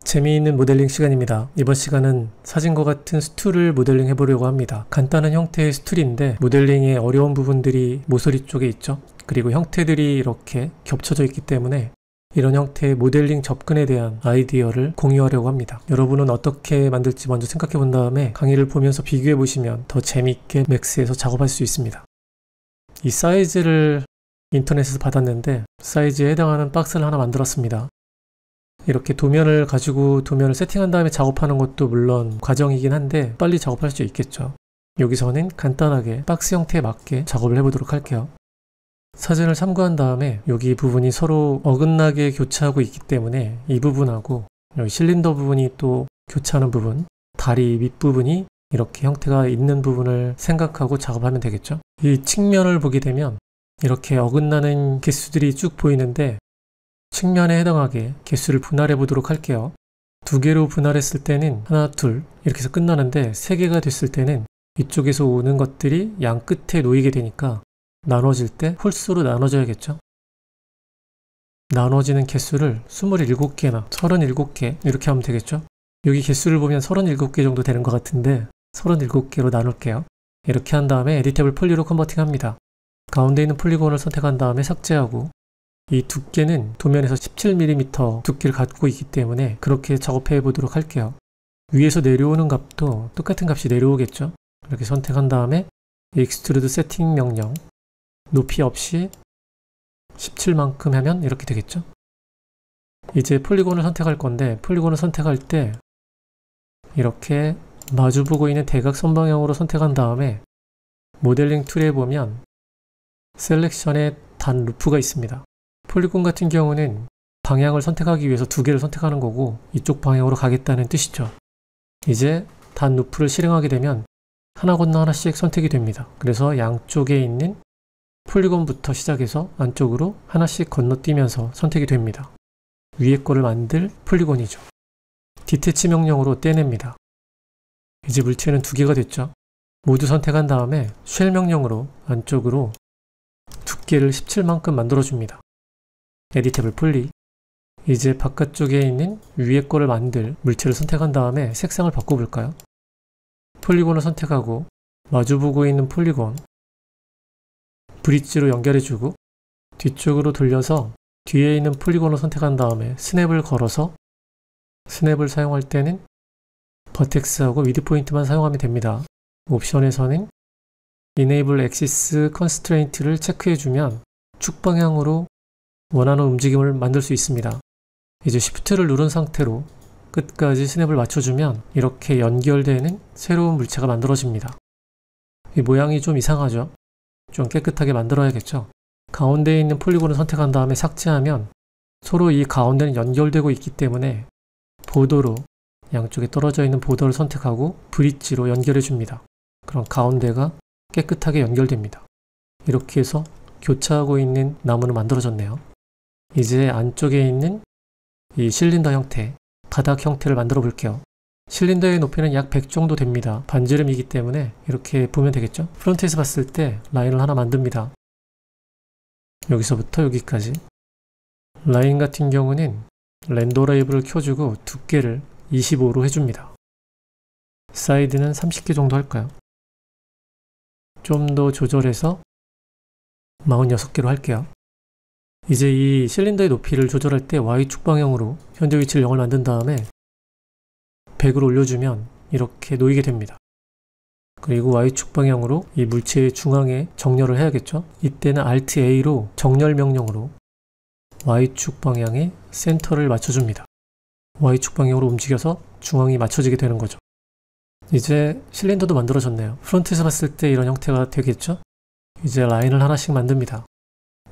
재미있는 모델링 시간입니다. 이번 시간은 사진과 같은 스툴을 모델링 해보려고 합니다. 간단한 형태의 스툴인데 모델링의 어려운 부분들이 모서리 쪽에 있죠. 그리고 형태들이 이렇게 겹쳐져 있기 때문에 이런 형태의 모델링 접근에 대한 아이디어를 공유하려고 합니다. 여러분은 어떻게 만들지 먼저 생각해 본 다음에 강의를 보면서 비교해 보시면 더 재미있게 맥스에서 작업할 수 있습니다. 이 사이즈를 인터넷에서 받았는데 사이즈에 해당하는 박스를 하나 만들었습니다. 이렇게 도면을 가지고 도면을 세팅한 다음에 작업하는 것도 물론 과정이긴 한데 빨리 작업할 수 있겠죠. 여기서는 간단하게 박스 형태에 맞게 작업을 해보도록 할게요. 사진을 참고한 다음에 여기 부분이 서로 어긋나게 교차하고 있기 때문에 이 부분하고 여기 실린더 부분이 또 교차하는 부분, 다리 밑부분이 이렇게 형태가 있는 부분을 생각하고 작업하면 되겠죠. 이 측면을 보게 되면 이렇게 어긋나는 개수들이 쭉 보이는데 측면에 해당하게 개수를 분할해 보도록 할게요. 2개로 분할했을 때는 하나, 둘 이렇게 해서 끝나는데 3개가 됐을 때는 이쪽에서 오는 것들이 양 끝에 놓이게 되니까 나눠질 때 홀수로 나눠져야겠죠. 나눠지는 개수를 27개나 37개 이렇게 하면 되겠죠. 여기 개수를 보면 37개 정도 되는 것 같은데 37개로 나눌게요. 이렇게 한 다음에 에디테이블 폴리로 컨버팅 합니다. 가운데 있는 폴리곤을 선택한 다음에 삭제하고 이 두께는 도면에서 17mm 두께를 갖고 있기 때문에 그렇게 작업해 보도록 할게요. 위에서 내려오는 값도 똑같은 값이 내려오겠죠. 이렇게 선택한 다음에 익스트루드 세팅 명령 높이 없이 17만큼 하면 이렇게 되겠죠. 이제 폴리곤을 선택할 건데 폴리곤을 선택할 때 이렇게 마주보고 있는 대각 선방향으로 선택한 다음에 모델링 툴에 보면 셀렉션에 단 루프가 있습니다. 폴리곤 같은 경우는 방향을 선택하기 위해서 2개를 선택하는 거고 이쪽 방향으로 가겠다는 뜻이죠. 이제 단 루프를 실행하게 되면 하나 건너 하나씩 선택이 됩니다. 그래서 양쪽에 있는 폴리곤부터 시작해서 안쪽으로 하나씩 건너뛰면서 선택이 됩니다. 위에 거를 만들 폴리곤이죠. 디태치 명령으로 떼냅니다. 이제 물체는 2개가 됐죠. 모두 선택한 다음에 쉘 명령으로 안쪽으로 두께를 17만큼 만들어줍니다. 에디테이블 폴리. 이제 바깥쪽에 있는 위에 거를 만들 물체를 선택한 다음에 색상을 바꿔볼까요? 폴리곤을 선택하고 마주보고 있는 폴리곤 브릿지로 연결해주고 뒤쪽으로 돌려서 뒤에 있는 폴리곤을 선택한 다음에 스냅을 걸어서 스냅을 사용할 때는 버텍스하고 미드 포인트만 사용하면 됩니다. 옵션에서는 Enable Axis Constraint를 체크해주면 축 방향으로 원하는 움직임을 만들 수 있습니다. 이제 Shift를 누른 상태로 끝까지 스냅을 맞춰주면 이렇게 연결되는 새로운 물체가 만들어집니다. 이 모양이 좀 이상하죠? 좀 깨끗하게 만들어야겠죠? 가운데에 있는 폴리곤을 선택한 다음에 삭제하면 서로 이 가운데는 연결되고 있기 때문에 보더로 양쪽에 떨어져 있는 보더를 선택하고 브릿지로 연결해 줍니다. 그럼 가운데가 깨끗하게 연결됩니다. 이렇게 해서 교차하고 있는 나무는 만들어졌네요. 이제 안쪽에 있는 이 실린더 형태, 바닥 형태를 만들어 볼게요. 실린더의 높이는 약 100 정도 됩니다. 반지름이기 때문에 이렇게 보면 되겠죠? 프론트에서 봤을 때 라인을 하나 만듭니다. 여기서부터 여기까지. 라인 같은 경우는 렌더 레이블을 켜주고 두께를 25로 해줍니다. 사이드는 30개 정도 할까요? 좀 더 조절해서 46개로 할게요. 이제 이 실린더의 높이를 조절할 때 Y축 방향으로 현재 위치를 0을 만든 다음에 100으로 올려주면 이렇게 놓이게 됩니다. 그리고 Y축 방향으로 이 물체의 중앙에 정렬을 해야겠죠. 이때는 Alt A로 정렬 명령으로 Y축 방향에 센터를 맞춰줍니다. Y축 방향으로 움직여서 중앙이 맞춰지게 되는 거죠. 이제 실린더도 만들어졌네요. 프론트에서 봤을 때 이런 형태가 되겠죠. 이제 라인을 하나씩 만듭니다.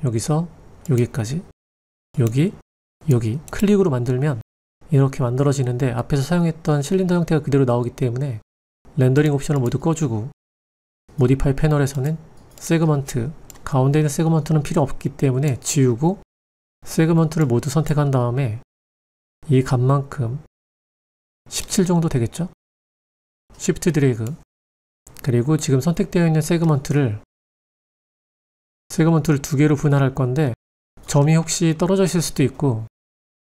여기서 여기까지, 여기, 여기 클릭으로 만들면 이렇게 만들어지는데 앞에서 사용했던 실린더 형태가 그대로 나오기 때문에 렌더링 옵션을 모두 꺼주고 모디파이 패널에서는 세그먼트, 가운데 있는 세그먼트는 필요 없기 때문에 지우고 세그먼트를 모두 선택한 다음에 이 값만큼 17 정도 되겠죠? Shift 드래그. 그리고 지금 선택되어 있는 세그먼트를 2개로 분할할 건데 점이 혹시 떨어져 있을 수도 있고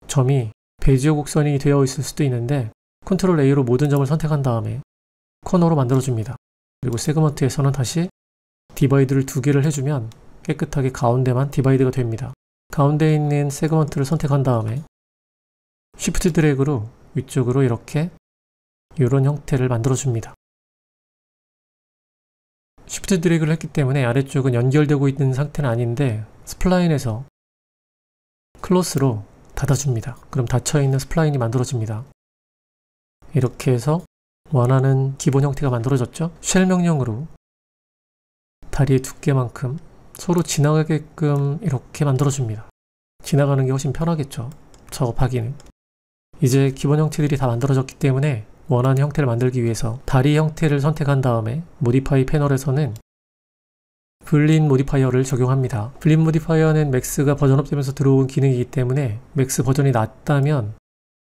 점이 베지어 곡선이 되어 있을 수도 있는데 컨트롤 A로 모든 점을 선택한 다음에 코너로 만들어줍니다. 그리고 세그먼트에서는 다시 디바이드를 2개를 해주면 깨끗하게 가운데만 디바이드가 됩니다. 가운데에 있는 세그먼트를 선택한 다음에 쉬프트 드래그로 위쪽으로 이렇게 이런 형태를 만들어줍니다. 쉬프트 드래그를 했기 때문에 아래쪽은 연결되고 있는 상태는 아닌데 스플라인에서 클로스로 닫아줍니다. 그럼 닫혀있는 스플라인이 만들어집니다. 이렇게 해서 원하는 기본 형태가 만들어졌죠? 쉘 명령으로 다리의 두께만큼 서로 지나가게끔 이렇게 만들어줍니다. 지나가는 게 훨씬 편하겠죠? 작업하기는. 이제 기본 형태들이 다 만들어졌기 때문에 원하는 형태를 만들기 위해서 다리 형태를 선택한 다음에 모디파이 패널에서는 블린 모디파이어를 적용합니다. 블린 모디파이어는 맥스가 버전업 되면서 들어온 기능이기 때문에 맥스 버전이 낮다면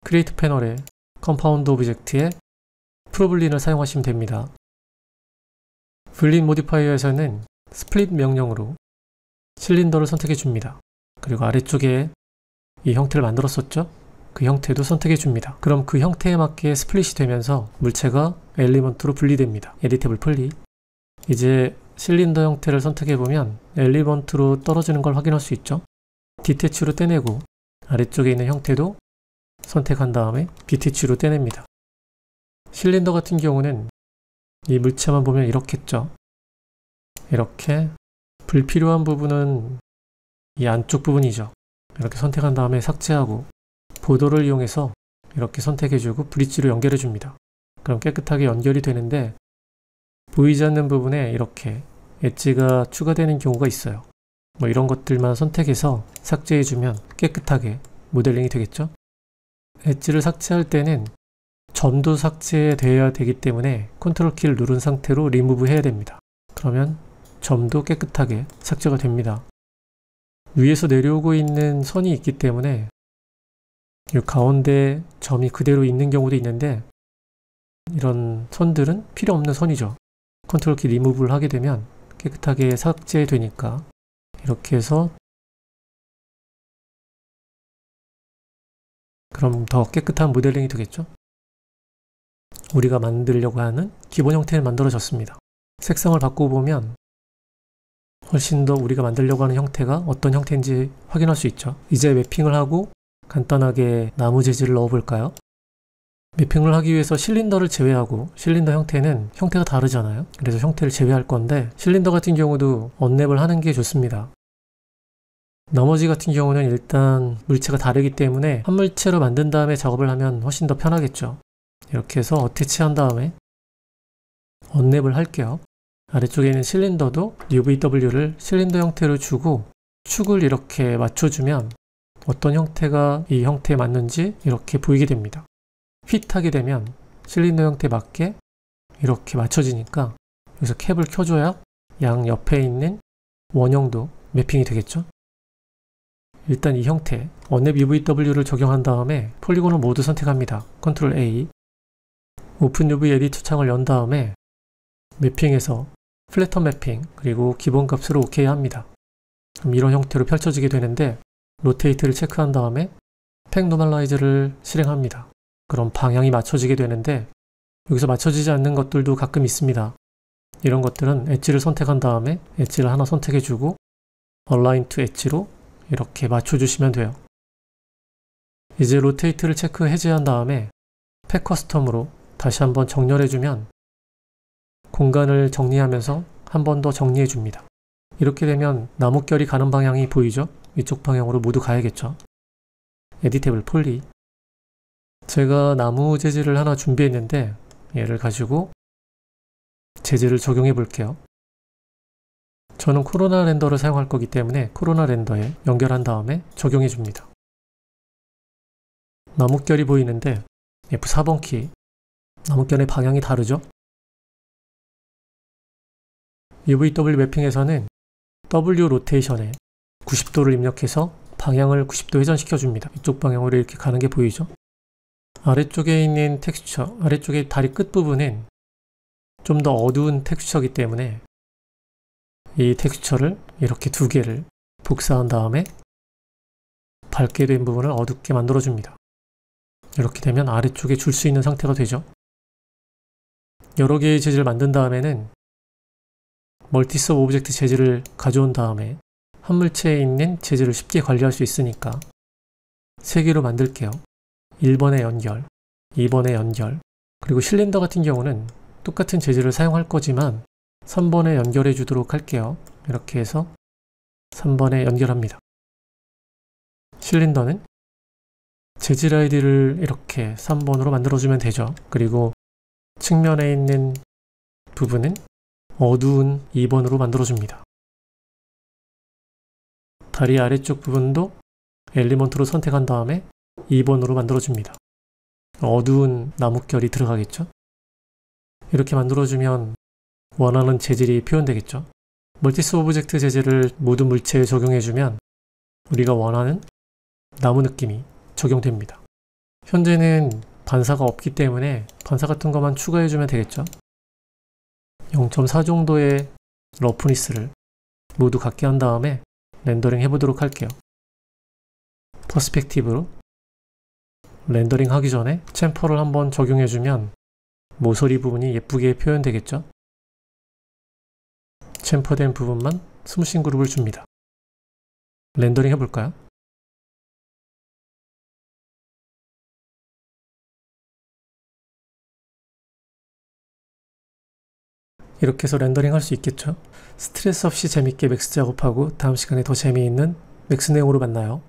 크리에이트 패널에 컴파운드 오브젝트에 프로블린을 사용하시면 됩니다. 블린 모디파이어에서는 스플릿 명령으로 실린더를 선택해 줍니다. 그리고 아래쪽에 이 형태를 만들었었죠? 그 형태도 선택해 줍니다. 그럼 그 형태에 맞게 스플릿이 되면서 물체가 엘리먼트로 분리됩니다. 에디테이블 분리. 이제 실린더 형태를 선택해 보면 엘리먼트로 떨어지는 걸 확인할 수 있죠? 디태치로 떼내고 아래쪽에 있는 형태도 선택한 다음에 디태치로 떼냅니다. 실린더 같은 경우는 이 물체만 보면 이렇겠죠? 이렇게 불필요한 부분은 이 안쪽 부분이죠. 이렇게 선택한 다음에 삭제하고 보도를 이용해서 이렇게 선택해주고 브릿지로 연결해줍니다. 그럼 깨끗하게 연결이 되는데 보이지 않는 부분에 이렇게 엣지가 추가되는 경우가 있어요. 뭐 이런 것들만 선택해서 삭제해주면 깨끗하게 모델링이 되겠죠? 엣지를 삭제할 때는 점도 삭제되어야 되기 때문에 컨트롤 키를 누른 상태로 리무브 해야 됩니다. 그러면 점도 깨끗하게 삭제가 됩니다. 위에서 내려오고 있는 선이 있기 때문에 이 가운데 점이 그대로 있는 경우도 있는데 이런 선들은 필요 없는 선이죠. 컨트롤 키 리무브를 하게 되면 깨끗하게 삭제되니까 이렇게 해서 그럼 더 깨끗한 모델링이 되겠죠? 우리가 만들려고 하는 기본 형태는 만들어졌습니다. 색상을 바꿔보면 훨씬 더 우리가 만들려고 하는 형태가 어떤 형태인지 확인할 수 있죠. 이제 매핑을 하고 간단하게 나무 재질을 넣어볼까요? 매핑을 하기 위해서 실린더를 제외하고 실린더 형태는 형태가 다르잖아요. 그래서 형태를 제외할 건데 실린더 같은 경우도 언랩을 하는 게 좋습니다. 나머지 같은 경우는 일단 물체가 다르기 때문에 한 물체로 만든 다음에 작업을 하면 훨씬 더 편하겠죠. 이렇게 해서 어태치한 다음에 언랩을 할게요. 아래쪽에 있는 실린더도 UVW를 실린더 형태로 주고 축을 이렇게 맞춰주면 어떤 형태가 이 형태에 맞는지 이렇게 보이게 됩니다. 핏하게 되면 실린더 형태에 맞게 이렇게 맞춰지니까 여기서 캡을 켜줘야 양 옆에 있는 원형도 매핑이 되겠죠. 일단 이 형태 언랩 UVW를 적용한 다음에 폴리곤을 모두 선택합니다. 컨트롤 A 오픈 UV 에디터 창을 연 다음에 매핑에서 플래터 매핑 그리고 기본 값으로 OK 합니다. 그럼 이런 형태로 펼쳐지게 되는데 로테이트를 체크한 다음에 팩 노멀라이즈를 실행합니다. 그럼 방향이 맞춰지게 되는데 여기서 맞춰지지 않는 것들도 가끔 있습니다. 이런 것들은 엣지를 선택한 다음에 엣지를 하나 선택해주고 Align to 엣지로 이렇게 맞춰주시면 돼요. 이제 로테이트를 체크 해제한 다음에 팩 커스텀으로 다시 한번 정렬해주면 공간을 정리하면서 한 번 더 정리해줍니다. 이렇게 되면 나뭇결이 가는 방향이 보이죠? 이쪽 방향으로 모두 가야겠죠. 에디테이블 폴리 제가 나무 재질을 하나 준비했는데 얘를 가지고 재질을 적용해 볼게요. 저는 코로나 렌더를 사용할 거기 때문에 코로나 렌더에 연결한 다음에 적용해 줍니다. 나뭇결이 보이는데 F4번 키 나뭇결의 방향이 다르죠? UVW 매핑에서는 W 로테이션에 90도를 입력해서 방향을 90도 회전시켜 줍니다. 이쪽 방향으로 이렇게 가는 게 보이죠? 아래쪽에 있는 텍스처, 아래쪽에 다리 끝부분은 좀 더 어두운 텍스처이기 때문에 이 텍스처를 이렇게 두 개를 복사한 다음에 밝게 된 부분을 어둡게 만들어 줍니다. 이렇게 되면 아래쪽에 줄 수 있는 상태가 되죠. 여러 개의 재질을 만든 다음에는 멀티서브 오브젝트 재질을 가져온 다음에 한 물체에 있는 재질을 쉽게 관리할 수 있으니까 3개로 만들게요. 1번에 연결, 2번에 연결, 그리고 실린더 같은 경우는 똑같은 재질을 사용할 거지만 3번에 연결해 주도록 할게요. 이렇게 해서 3번에 연결합니다. 실린더는 재질 아이디를 이렇게 3번으로 만들어주면 되죠. 그리고 측면에 있는 부분은 어두운 2번으로 만들어줍니다. 다리 아래쪽 부분도 엘리먼트로 선택한 다음에 2번으로 만들어줍니다. 어두운 나뭇결이 들어가겠죠? 이렇게 만들어주면 원하는 재질이 표현되겠죠? 멀티스 오브젝트 재질을 모든 물체에 적용해주면 우리가 원하는 나무 느낌이 적용됩니다. 현재는 반사가 없기 때문에 반사 같은 것만 추가해주면 되겠죠? 0.4 정도의 러프니스를 모두 갖게 한 다음에 렌더링 해보도록 할게요. 퍼스펙티브로 렌더링 하기 전에 챔퍼를 한번 적용해주면 모서리 부분이 예쁘게 표현되겠죠? 챔퍼된 부분만 스무싱 그룹을 줍니다. 렌더링 해볼까요? 이렇게 해서 렌더링 할 수 있겠죠? 스트레스 없이 재밌게 맥스 작업하고 다음 시간에 더 재미있는 맥스 내용으로 만나요.